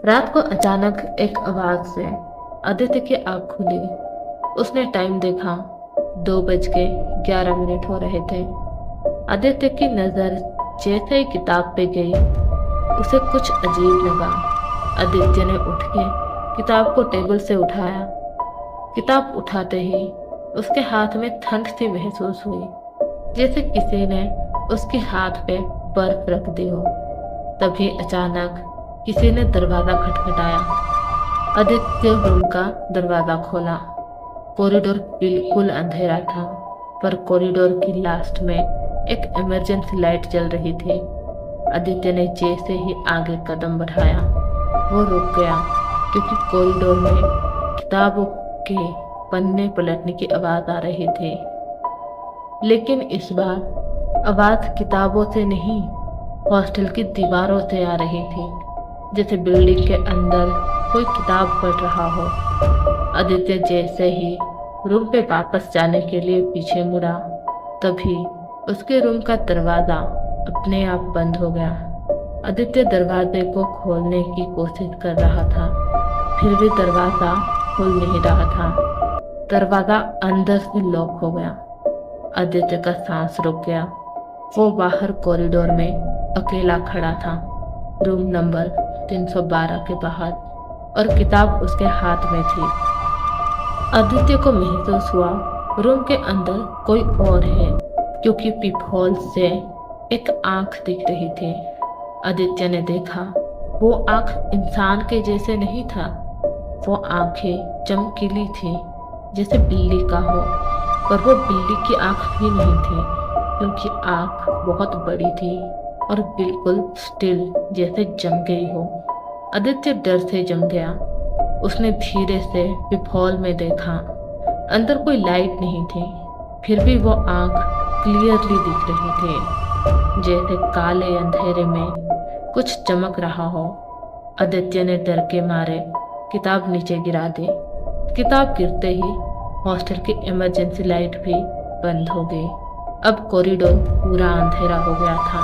रात को अचानक एक आवाज से आदित्य की आंख खुली। उसने टाइम देखा, 2:11 हो रहे थे। आदित्य की नजर जैसे ही किताब पे गई, उसे कुछ अजीब लगा। आदित्य ने उठ के किताब को टेबल से उठाया। किताब उठाते ही उसके हाथ में ठंड सी महसूस हुई, जैसे किसी ने उसके हाथ पे बर्फ रख दी हो। तभी अचानक किसी ने दरवाजा खटखटाया। आदित्य रूम का दरवाजा खोला। कॉरिडोर बिल्कुल अंधेरा था, पर कॉरिडोर की लास्ट में एक इमरजेंसी लाइट जल रही थी। आदित्य ने जैसे ही आगे कदम बढ़ाया, वो रुक गया, क्योंकि कॉरिडोर में किताबों के पन्ने पलटने की आवाज आ रही थी। लेकिन इस बार आवाज किताबों से नहीं, हॉस्टल की दीवारों से आ रही थी, जैसे बिल्डिंग के अंदर कोई किताब पढ़ रहा हो। आदित्य जैसे ही रूम पे वापस जाने के लिए पीछे मुड़ा, तभी उसके रूम का दरवाजा अपने आप बंद हो गया। आदित्य दरवाजे को खोलने की कोशिश कर रहा था, फिर भी दरवाजा खुल नहीं रहा था। दरवाजा अंदर से लॉक हो गया। आदित्य का सांस रुक गया। वो बाहर कॉरिडोर में अकेला खड़ा था, रूम नंबर 312 के बाहर, और किताब उसके हाथ में थी। आदित्य को महसूस हुआ रूम के अंदर कोई और है, क्योंकि पीपहोल से एक आंख दिख रही थी। आदित्य ने देखा, वो आंख इंसान के जैसे नहीं था। वो आंखें चमकीली थी, जैसे बिल्ली का हो, पर वो बिल्ली की आंख भी नहीं थी, क्योंकि आंख बहुत बड़ी थी और बिल्कुल स्टिल, जैसे जम गई हो। आदित्य डर से जम गया। उसने धीरे से पीपहोल में देखा। अंदर कोई लाइट नहीं थी, फिर भी वो आंख क्लियरली दिख रही थी, जैसे काले अंधेरे में कुछ चमक रहा हो। आदित्य ने डर के मारे किताब नीचे गिरा दी। किताब गिरते ही हॉस्टल की इमरजेंसी लाइट भी बंद हो गई। अब कॉरिडोर पूरा अंधेरा हो गया था।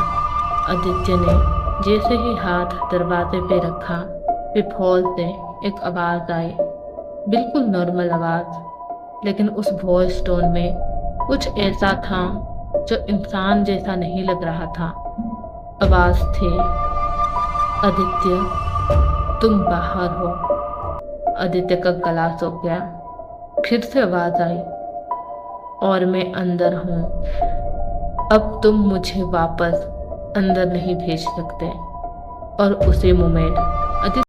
आदित्य ने जैसे ही हाथ दरवाजे पे रखा, पीपहोल से एक आवाज आई, बिल्कुल नॉर्मल आवाज, लेकिन उस वॉइस टोन में कुछ ऐसा था जो इंसान जैसा नहीं लग रहा था। आवाज थी, आदित्य तुम बाहर हो। आदित्य का गला सूख गया। फिर से आवाज आई, और मैं अंदर हूँ। अब तुम मुझे वापस अंदर नहीं भेज सकते। और उसी मोमेंट